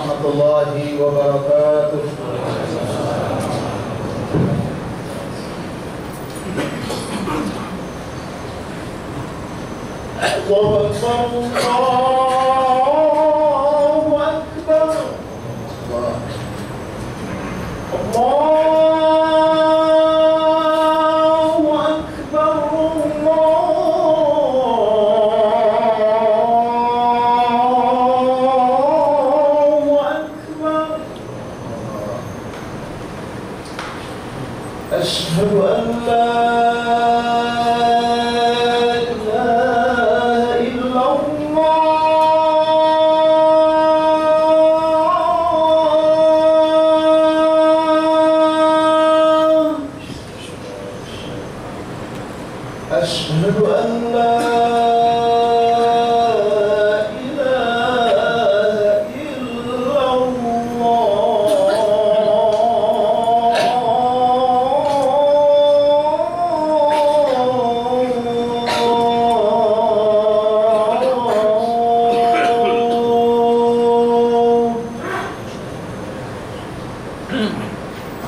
warahmatullahi wabarakatuh. Allahu Akbar. أشهد أن لا إله إلا الله. أشهد أن لا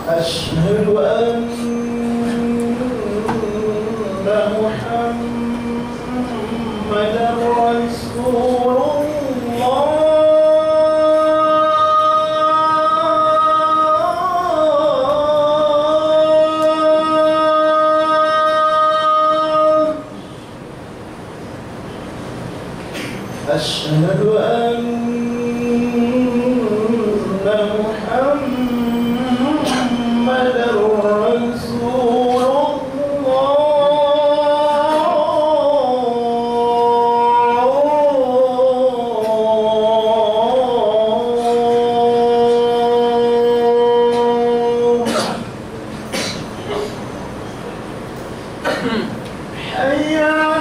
أشهد أن محمدا رسول الله. أشهد أن محمدا رسول الله. حي على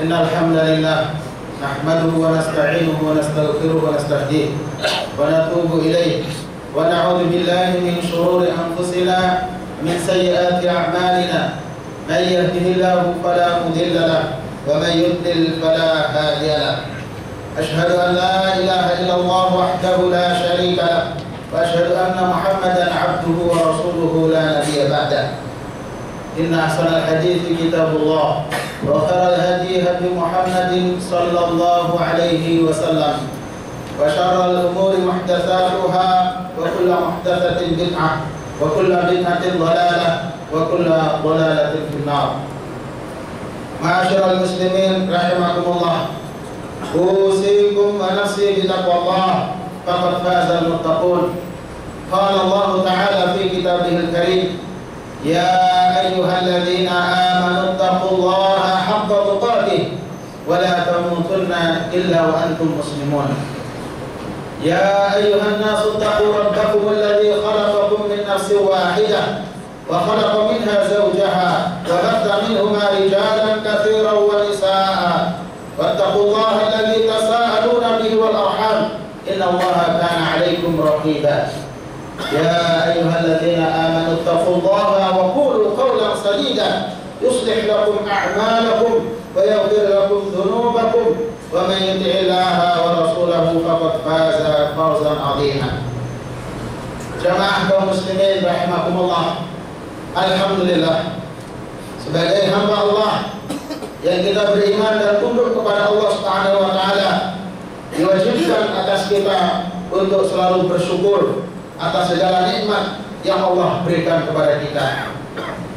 إن الحمد لله نحمده ونستعينه ونستغفره ونستهديه ونتوب إليه ونعوذ بالله من شرور أنفسنا من سيئات أعمالنا من يهده الله فلا مضل له ومن يضلل فلا هادي له. أشهد أن لا إله إلا الله وحده لا شريك له وأشهد أن محمدا عبده ورسوله لا نبي بعده. إن أحسن الحديث كتاب الله وخير الهدي هدي محمد صلى الله عليه وسلم وشر الأمور محدثاتها وكل محدثة بدعة وكل بدعة ضلالة وكل ضلالة في النار. معاشر المسلمين رحمكم الله، أوصيكم ونفسي بتقوى الله فقد فاز المتقون. قال الله تعالى في كتابه الكريم: يا أيها الذين آمنوا اتقوا الله حق تقاته ولا تموتن إلا وأنتم مسلمون. يا أيها الناس اتقوا ربكم الذي خلقكم من نفس واحدة وخلق منها زوجها وبث منهما رجالا كثيرا ونساء واتقوا الله الذي تساءلون به والأرحام إن الله كان عليكم رقيبا. يا أيها الذين آمنوا اتقوا الله وقولوا قولا سديدا يصلح لكم أعمالكم ويغفر لكم ذنوبكم ومن يطع الله ورسوله فقد فاز فوزا عظيما. Jamaah kaum muslimin rahimakumullah, alhamdulillah, sebagai hamba Allah yang kita beriman dan tunduk kepada Allah Subhanahu wa taala, diwajibkan atas kita untuk selalu bersyukur atas segala nikmat yang Allah berikan kepada kita.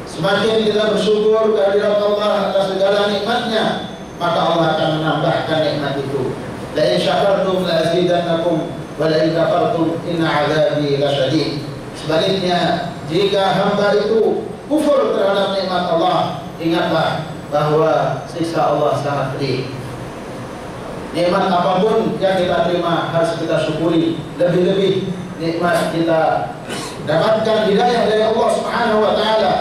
Semakin kita bersyukur kehadirat Allah atas segala nikmatnya, maka Allah akan menambahkan nikmat itu. La in syakartum la azidannakum wa la in kafartum inna 'adzabi lasyadid. Sebaliknya, jika hamba itu kufur terhadap nikmat Allah, ingatlah bahwa siksa Allah sangat pedih. Nikmat apapun yang kita terima harus kita syukuri. Lebih-lebih nikmat kita dapatkan hidayah dari Allah Subhanahu wa taala,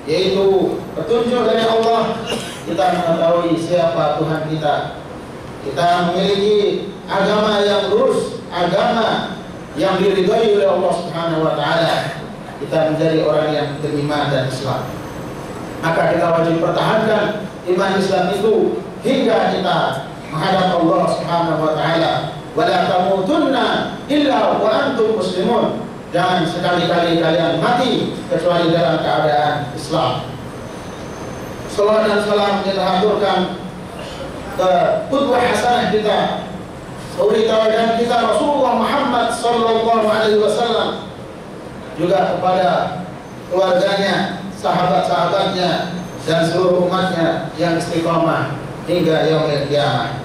yaitu petunjuk dari Allah. Kita mengetahui siapa Tuhan kita. Kita memiliki agama yang lurus, agama yang diridhai oleh Allah Subhanahu wa taala. Kita menjadi orang yang beriman dan Islam. Maka kita wajib pertahankan iman Islam itu hingga kita menghadap Allah Subhanahu wa taala. Wala tamutunna illa wa antum muslimun. Jangan sekali-kali kalian mati kecuali dalam keadaan Islam. Salawat dan salam kita haturkan ke qudwah hasanah kita, suri tauladan kita Rasulullah Muhammad sallallahu alaihi wasallam, juga kepada keluarganya, sahabat-sahabatnya dan seluruh umatnya yang istiqamah hingga yaumil qiyamah.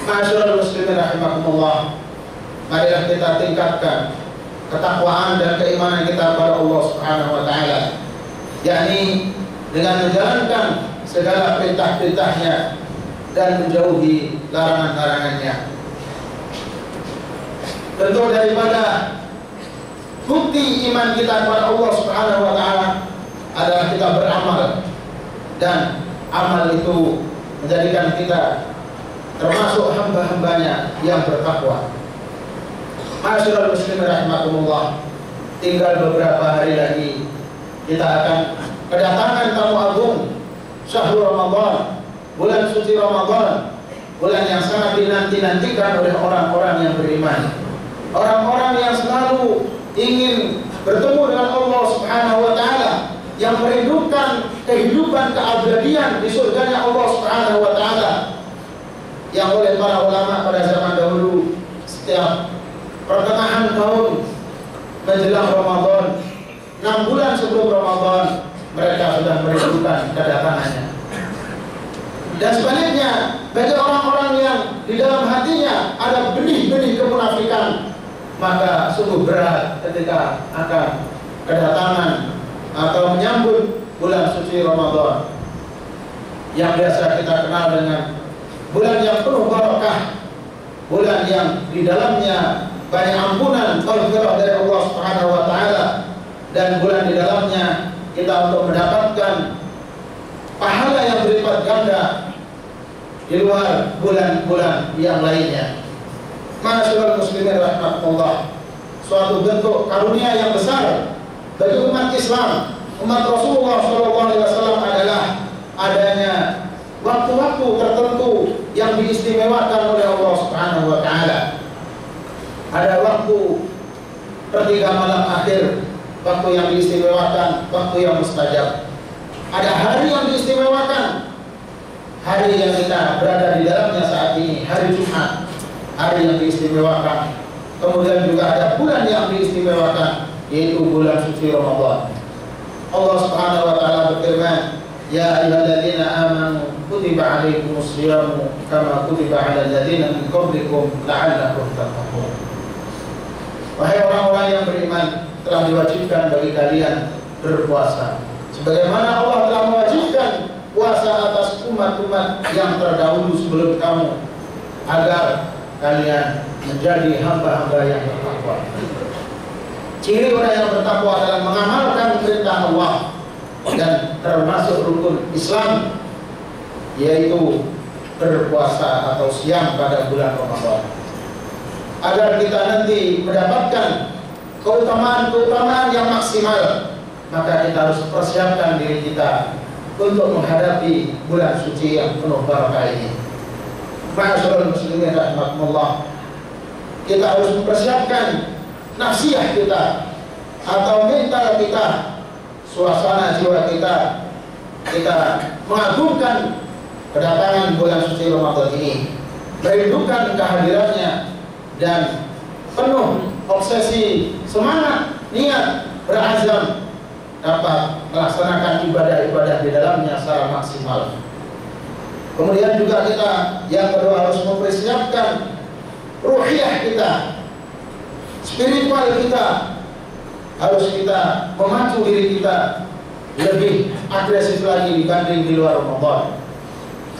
Ma'asyiral muslimin rahimakumullah, marilah kita tingkatkan ketakwaan dan keimanan kita kepada Allah Subhanahu wa taala, yakni dengan menjalankan segala perintah-perintahnya dan menjauhi larangan-larangannya. Tentu daripada bukti iman kita kepada Allah Subhanahu wa taala adalah kita beramal, dan amal itu menjadikan kita termasuk hamba-hambanya yang bertakwa. Ma'asyiral muslimin rahimakumullah, tinggal beberapa hari lagi kita akan kedatangan tamu agung syahrul Ramadan, bulan suci Ramadan, bulan yang sangat dinanti-nantikan oleh orang-orang yang beriman, orang-orang yang selalu ingin bertemu dengan Allah Subhanahu wa taala, yang merindukan kehidupan keabadian di surganya Allah Subhanahu wa taala, yang oleh para ulama pada zaman dahulu setiap pertengahan tahun menjelang Ramadan, 6 bulan sebelum Ramadan, mereka sudah merindukan kedatangannya. Dan sebaliknya, bagi orang-orang yang di dalam hatinya ada benih-benih kemunafikan, maka sungguh berat ketika akan kedatangan atau menyambut bulan suci Ramadan, yang biasa kita kenal dengan bulan yang penuh barakah, bulan yang di dalamnya banyak ampunan, maghfirah dari Allah Subhanahu wa taala, dan bulan di dalamnya kita untuk mendapatkan pahala yang berlipat ganda di luar bulan-bulan yang lainnya. Ma'asyiral muslimin rahimakumullah, suatu bentuk karunia yang besar bagi umat Islam, umat Rasulullah SAW adalah adanya waktu-waktu tertentu yang diistimewakan oleh Allah Subhanahu wa taala. Ada waktu 3 malam akhir waktu yang diistimewakan, waktu yang mustajab. Ada hari yang diistimewakan, hari yang kita berada di dalamnya saat ini, hari Jumat, hari yang diistimewakan. Kemudian juga ada bulan yang diistimewakan, yaitu bulan suci Ramadan. Allah Subhanahu wa taala berfirman, "Ya ayyuhalladzina amanu kutiba 'alaikumus shiyamu kama kutiba 'alal ladzina min qablikum la'allakum tattaqun." Wahai orang-orang yang beriman, telah diwajibkan bagi kalian berpuasa sebagaimana Allah telah mewajibkan puasa atas umat-umat yang terdahulu sebelum kamu, agar kalian menjadi hamba-hamba yang bertakwa. Ciri orang yang bertakwa adalah mengamalkan perintah Allah, dan termasuk rukun Islam yaitu berpuasa atau siam pada bulan Ramadan. Agar kita nanti mendapatkan keutamaan-keutamaan yang maksimal, maka kita harus persiapkan diri kita untuk menghadapi bulan suci yang penuh barakah ini. Ma'asyiral muslimin rahimakumullah, kita harus mempersiapkan nafsiyah kita atau mental kita, suasana jiwa kita mengagungkan kedatangan bulan suci Ramadan ini, merindukan kehadirannya, dan penuh obsesi, semangat, niat, berazam dapat melaksanakan ibadah-ibadah di dalamnya secara maksimal. Kemudian juga kita yang kedua harus mempersiapkan ruhiyah kita, spiritual kita, harus kita memacu diri kita lebih agresif lagi dibanding di luar Ramadan.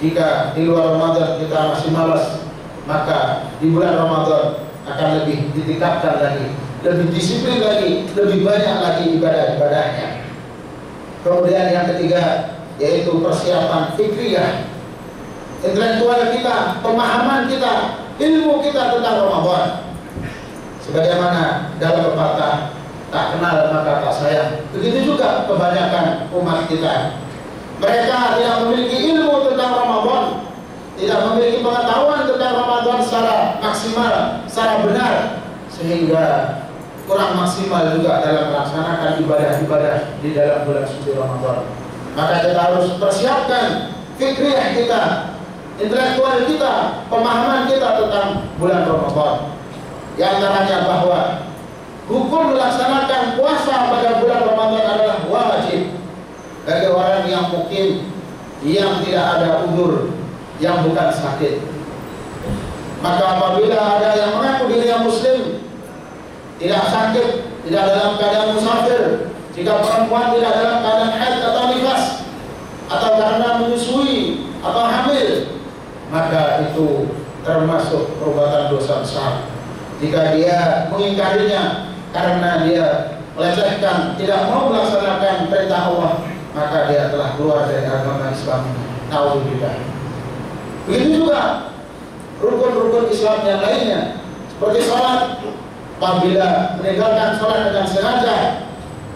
Jika di luar Ramadan kita masih malas, maka di bulan Ramadan akan lebih ditingkatkan lagi, lebih disiplin lagi, lebih banyak lagi ibadah-ibadahnya. Kemudian yang ketiga yaitu persiapan fikriyah, intelektual kita, pemahaman kita, ilmu kita tentang Ramadan. Sebagaimana dalam pepatah, tak kenal maka tak sayang. Begitu juga kebanyakan umat kita. Mereka tidak memiliki ilmu tentang Ramadan, tidak memiliki pengetahuan tentang Ramadan secara maksimal, secara benar, sehingga kurang maksimal juga dalam melaksanakan ibadah-ibadah di dalam bulan suci Ramadan. Maka kita harus persiapkan fikriyah kita, intelektual kita, pemahaman kita tentang bulan Ramadan. Di antaranya bahwa hukum melaksanakan puasa pada bulan Ramadan adalah wajib bagi orang yang mukim, yang tidak ada udzur, yang bukan sakit. Maka apabila ada yang mengaku dirinya muslim, tidak sakit, tidak dalam keadaan musafir, jika perempuan tidak dalam keadaan haid atau nifas, atau karena menyusui atau hamil, maka itu termasuk perbuatan dosa besar. Jika dia mengingkarinya karena dia melecehkan, tidak mau melaksanakan perintah Allah, maka dia telah keluar dari agama Islam. Nauzubillah. Begitu juga rukun-rukun Islam yang lainnya, seperti sholat. Apabila meninggalkan sholat dengan sengaja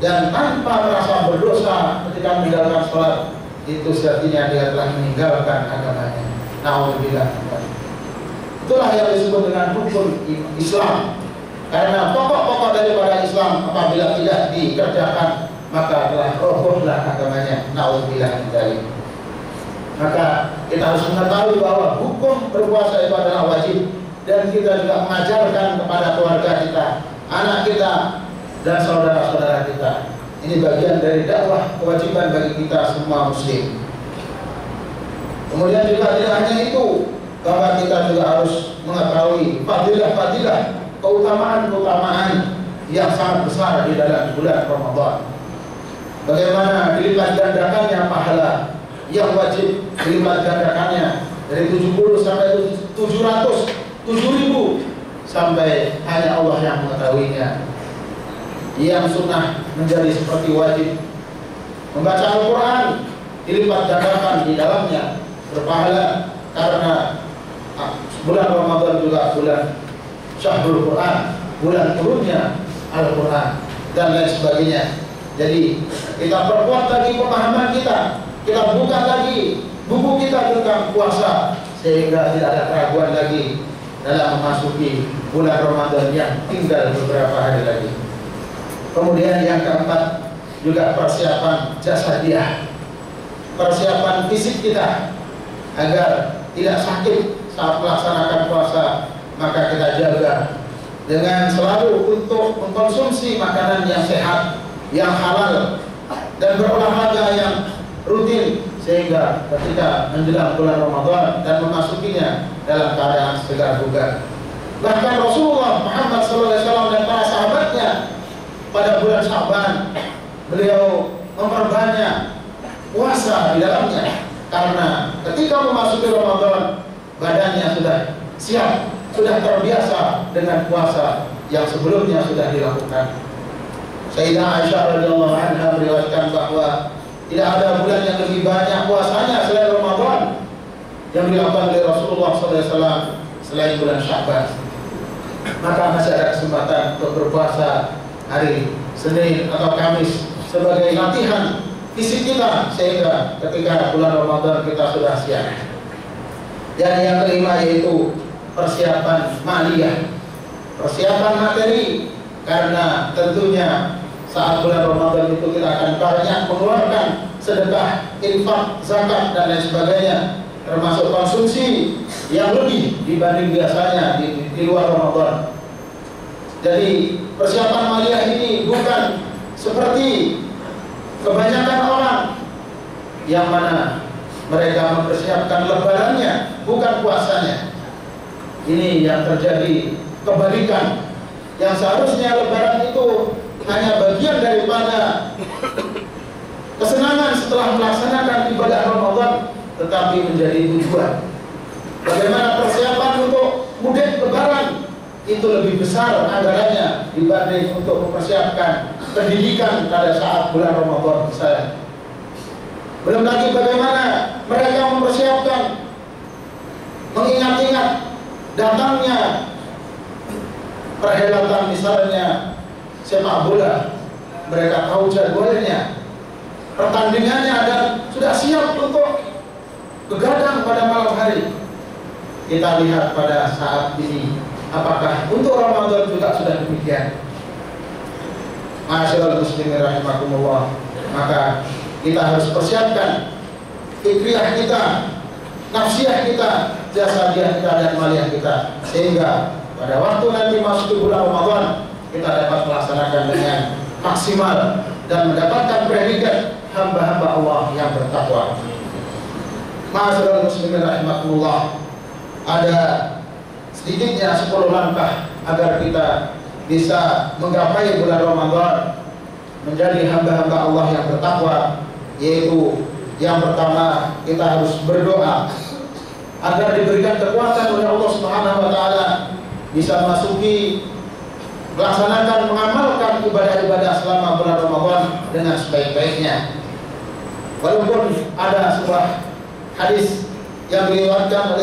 dan tanpa merasa berdosa ketika meninggalkan sholat, itu artinya dia telah meninggalkan agamanya. Nauzubillah. Itulah yang disebut dengan rukun Islam. Karena pokok-pokok daripada Islam apabila tidak dikerjakan, maka telah robohlah agamanya. Nauzubillah. Maka kita harus mengetahui bahwa hukum berpuasa itu adalah wajib, dan kita juga mengajarkan kepada keluarga kita, anak kita, dan saudara-saudara kita. Ini bagian dari dakwah kewajiban bagi kita semua muslim. Kemudian juga tidak hanya itu, bahwa kita juga harus mengetahui fadilah-fadilah, keutamaan-keutamaan yang sangat besar di dalam bulan Ramadan. Bagaimana dilipat gandakannya pahala yang wajib, dilipat gandakannya dari 70 sampai 700, 7.000, sampai hanya Allah yang mengetahuinya. Yang sunnah menjadi seperti wajib. Membaca Al-Quran dilipat gandakan di dalamnya berpahala, karena bulan Ramadan juga bulan Syahrul Quran, bulan turunnya Al-Quran, dan lain sebagainya. Jadi kita perkuat lagi pemahaman kita buka lagi buku kita tentang puasa, sehingga tidak ada keraguan lagi dalam memasuki bulan Ramadan yang tinggal beberapa hari lagi. Kemudian yang keempat juga persiapan jasadiah, persiapan fisik kita agar tidak sakit saat melaksanakan puasa. Maka kita jaga dengan selalu untuk mengkonsumsi makanan yang sehat, yang halal, dan berolahraga yang rutin, sehingga ketika menjelang bulan Ramadan dan memasukinya dalam keadaan segar bugar. Bahkan Rasulullah Muhammad SAW dan para sahabatnya pada bulan Syaban, beliau memperbanyak puasa di dalamnya, karena ketika memasuki Ramadan badannya sudah siap, sudah terbiasa dengan puasa yang sebelumnya sudah dilakukan. Sayyidah Aisyah radhiyallahu anha meriwayatkan bahwa tidak ada bulan yang lebih banyak puasanya selain Ramadan yang dilakukan oleh Rasulullah SAW selain bulan Syaban. Maka masih ada kesempatan untuk berpuasa hari Senin atau Kamis sebagai latihan fisik kita, sehingga ketika bulan Ramadan kita sudah siap. Dan yang kelima yaitu persiapan maliyah, persiapan materi, karena tentunya saat bulan Ramadan itu kita akan banyak mengeluarkan sedekah, infak, zakat, dan lain sebagainya, termasuk konsumsi yang lebih dibanding biasanya di luar Ramadan. Jadi persiapan maliyah ini bukan seperti kebanyakan orang yang mana mereka mempersiapkan lebarannya, bukan puasanya. Ini yang terjadi kebalikan. Yang seharusnya lebaran itu hanya bagian daripada kesenangan setelah melaksanakan ibadah Ramadan, tetapi menjadi tujuan. Bagaimana persiapan untuk mudik lebaran itu lebih besar anggarannya dibanding untuk mempersiapkan pendidikan pada saat bulan Ramadan misalnya. Belum lagi bagaimana mereka mempersiapkan mengingat-ingat datangnya perhelatan misalnya sepak bola, mereka tahu jadwalnya, pertandingannya, dan sudah siap untuk begadang pada malam hari. Kita lihat pada saat ini, apakah untuk Ramadan juga sudah demikian? Ma'asyiral muslimin rahimakumullah. Maka kita harus persiapkan fikriyah kita, nafsiyah kita, jasadiah kita, dan maliyah kita, sehingga pada waktu nanti masuk bulan Ramadan kita dapat melaksanakan dengan maksimal dan mendapatkan predikat hamba-hamba Allah yang bertakwa. Ma'asyiral muslimin rahimakumullah. Ada sedikitnya 10 langkah agar kita bisa menggapai bulan Ramadan menjadi hamba-hamba Allah yang bertakwa, yaitu yang pertama, kita harus berdoa agar diberikan kekuatan oleh Allah Subhanahu wa taala bisa memasuki, melaksanakan, mengamalkan ibadah-ibadah selama bulan Ramadan dengan sebaik-baiknya. Walaupun ada sebuah hadis yang diriwayatkan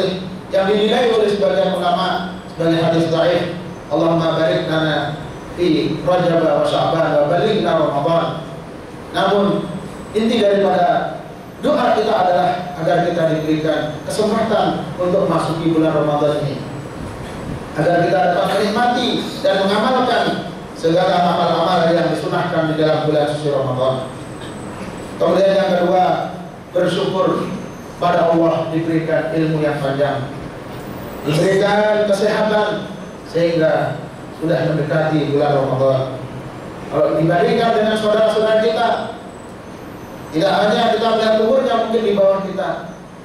yang dinilai oleh sebagian ulama sebagai hadis dhaif, Allahumma barik lana fi Rajab wa Sya'ban wa balighna Ramadan. Namun inti daripada doa kita adalah agar kita diberikan kesempatan untuk masuki bulan Ramadan ini, agar kita dapat menikmati dan mengamalkan segala amal-amal yang disunahkan di dalam bulan suci Ramadan. Kemudian yang kedua, bersyukur pada Allah diberikan ilmu yang panjang, diberikan kesehatan sehingga sudah mendekati bulan Ramadan. Kalau dibandingkan dengan saudara-saudara kita, tidak hanya kita melihat umurnya mungkin di bawah kita,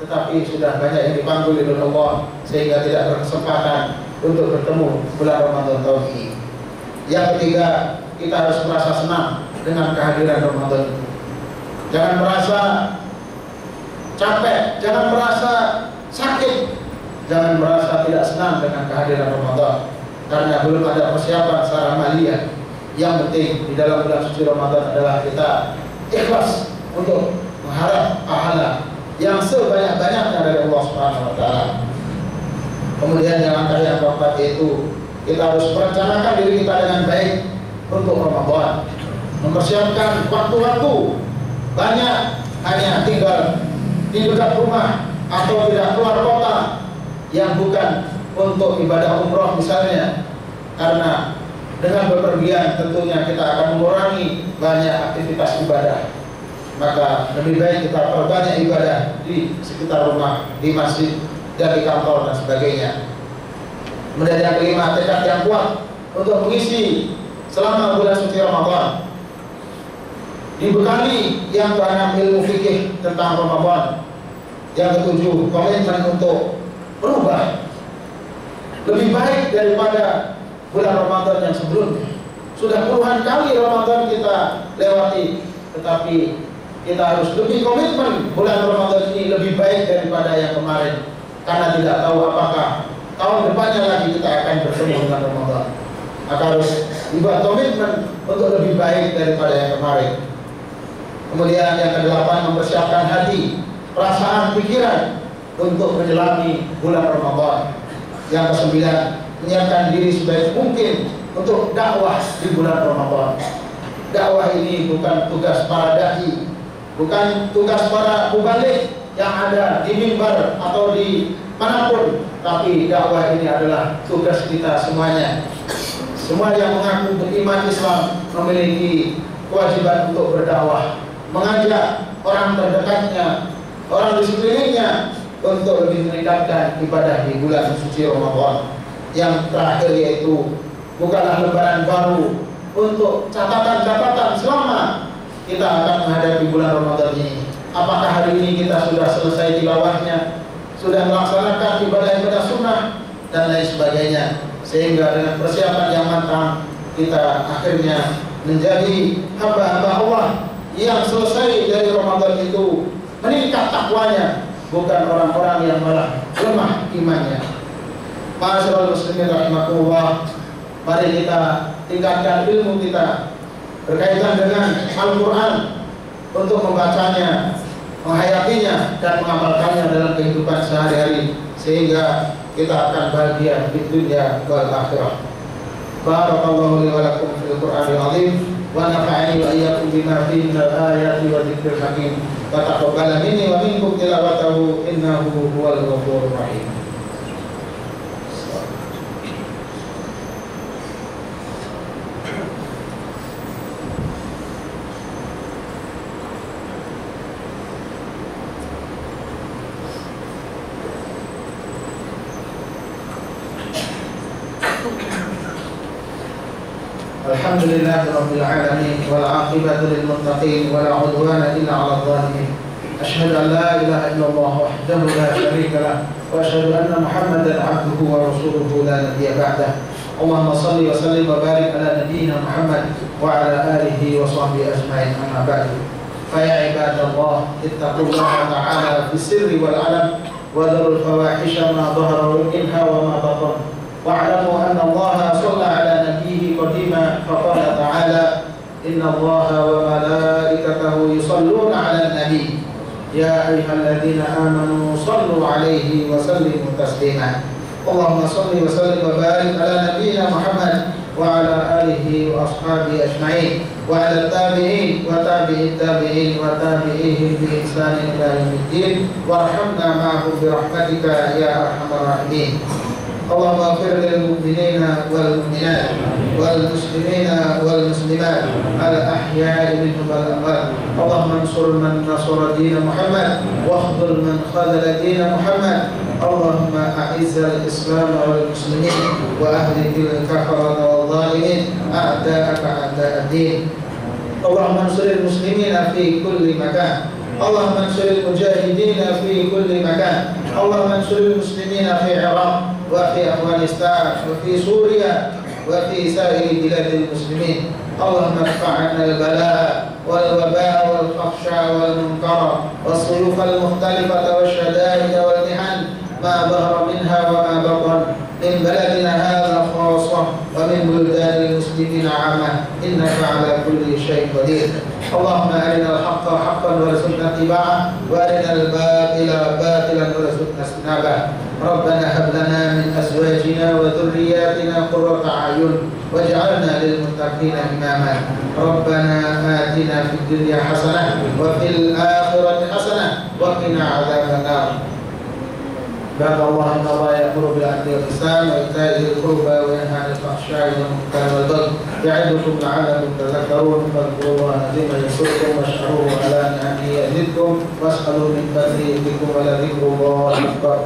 tetapi sudah banyak yang dipanggil oleh Allah sehingga tidak berkesempatan untuk bertemu bulan Ramadan tahun ini. Yang ketiga, kita harus merasa senang dengan kehadiran Ramadan. Jangan merasa capek, jangan merasa sakit, jangan merasa tidak senang dengan kehadiran Ramadan, karena belum ada persiapan secara maliyah. Yang penting di dalam bulan suci Ramadan adalah kita ikhlas untuk mengharap pahala yang sebanyak-banyaknya dari Allah Subhanahu wa taala. Kemudian yang langkah yang keempat yaitu kita harus merencanakan diri kita dengan baik untuk Ramadan, mempersiapkan waktu-waktu banyak, hanya tinggal di dekat rumah atau tidak keluar kota yang bukan untuk ibadah umroh misalnya, karena Dengan bepergian tentunya kita akan mengurangi banyak aktivitas ibadah. Maka lebih baik kita perbanyak ibadah di sekitar rumah, di masjid, dan di kantor dan sebagainya. Kemudian yang kelima, tekad yang kuat untuk mengisi selama bulan suci Ramadan. Dibekali yang keenam ilmu fikih tentang Ramadan. Yang ketujuh, komitmen untuk berubah lebih baik daripada bulan Ramadan yang sebelumnya. Sudah puluhan kali Ramadan kita lewati, tetapi kita harus lebih komitmen bulan Ramadan ini lebih baik daripada yang kemarin. Karena tidak tahu apakah tahun depannya lagi kita akan bertemu dengan Ramadan. Maka harus dibuat komitmen untuk lebih baik daripada yang kemarin. Kemudian yang kedelapan, mempersiapkan hati, perasaan, pikiran untuk menyelami bulan Ramadan. Yang kesembilan, menyiapkan diri sebaik mungkin untuk dakwah di bulan Ramadan. Dakwah ini bukan tugas para dai, bukan tugas para mubalik yang ada di mimbar atau di manapun, tapi dakwah ini adalah tugas kita semuanya. Semua yang mengaku beriman Islam memiliki kewajiban untuk berdakwah, mengajak orang terdekatnya, orang di sekelilingnya untuk lebih meningkatkan ibadah di bulan suci Ramadan. Yang terakhir yaitu bukanlah lembaran baru untuk catatan-catatan selama kita akan menghadapi bulan Ramadan ini. Apakah hari ini kita sudah selesai tilawahnya, sudah melaksanakan ibadah-ibadah sunnah dan lain sebagainya, sehingga dengan persiapan yang matang kita akhirnya menjadi hamba-hamba Allah yang selesai dari Ramadan itu meningkat takwanya, bukan orang-orang yang malah lemah imannya. Ma'asyiral muslimin rahimakumullah, mari kita tingkatkan ilmu kita berkaitan dengan Al-Quran untuk membacanya, menghayatinya, dan mengamalkannya dalam kehidupan sehari-hari, sehingga kita akan bahagia di dunia wal akhirah. Barakallahu li wa lakum fil Qur'anil azim wa nafa'ani wa iyyakum bima fihi minal ayati wa dzikril hakim wa taqabbal minni wa minkum tilawatahu innahu huwal ghafurur rahim. Alhamdulillahi rabbil alamin wal 'aqibatu lil muttaqin wa la 'udwana illa 'alal zalimin. Asyhadu an la ilaha illallah wahdahu la syarika lah wa asyhadu anna Muhammadan 'abduhu wa rasuluhu la nabiyya ba'dah. Allahumma shalli wa sallim wa barik ala nabiyyina Muhammad wa ala alihi wa sahbihi ajma'in, amma ba'du. Fa ya ibadallah, ittaqullaha ta'ala fis sirri wal 'alam wa dharul fawahisha ma dhahara minha wa ma batan. واعلموا أن الله صلى على نبيه قديما فقال تعالى إن الله وملائكته يصلون على النبي يا أيها الذين آمنوا صلوا عليه وسلموا تسليما. اللهم صل وسلم وبارك على نبينا محمد وعلى آله وأصحابه أجمعين وعلى التابعين وتابعي التابعين وتابعيهم بإحسان إلى يوم الدين وارحمنا معهم برحمتك يا أرحم الراحمين. اللهم اغفر للمؤمنين والمؤمنات والمسلمين والمسلمات الأحياء منهم والأموات. اللهم انصر من نصر دين محمد واخذل من خذل دين محمد. اللهم أعز الإسلام والمسلمين وأهلك الكفرة والظالمين أعداءك أعداء الدين. اللهم انصر المسلمين في كل مكان. اللهم انصر المجاهدين في كل مكان. اللهم انصر المسلمين في العراق وفي أفغانستان وفي سوريا وفي سائر بلاد المسلمين. اللهم ادفع عنا البلاء والوباء والفحشاء والمنكر والسيوف المختلفة والشدائد والمحن ما ظهر منها وما بطن من بلدنا هذا خاصة ومن بلدان المسلمين عامة إنك على كل شيء قدير. اللهم أرنا الحق حقا وارزقنا اتباعه وأرنا الباطل باطلا وارزقنا اجتنابه. ربنا هب لنا من أزواجنا وذرياتنا قرة أعين واجعلنا للمتقين إماما. ربنا آتنا في الدنيا حسنة وفي الآخرة حسنة وقنا عذاب النار. عباد الله إن الله يأمر بالعدل والإحسان وإيتاء ذي القربى وينهى عن الفحشاء والمنكر والبغي يعظكم لعلكم تذكرون فاذكروا الله العظيم يذكركم واشكروه على نعمه يزدكم واسألوا من فضله بكم ولذكر الله أكبر.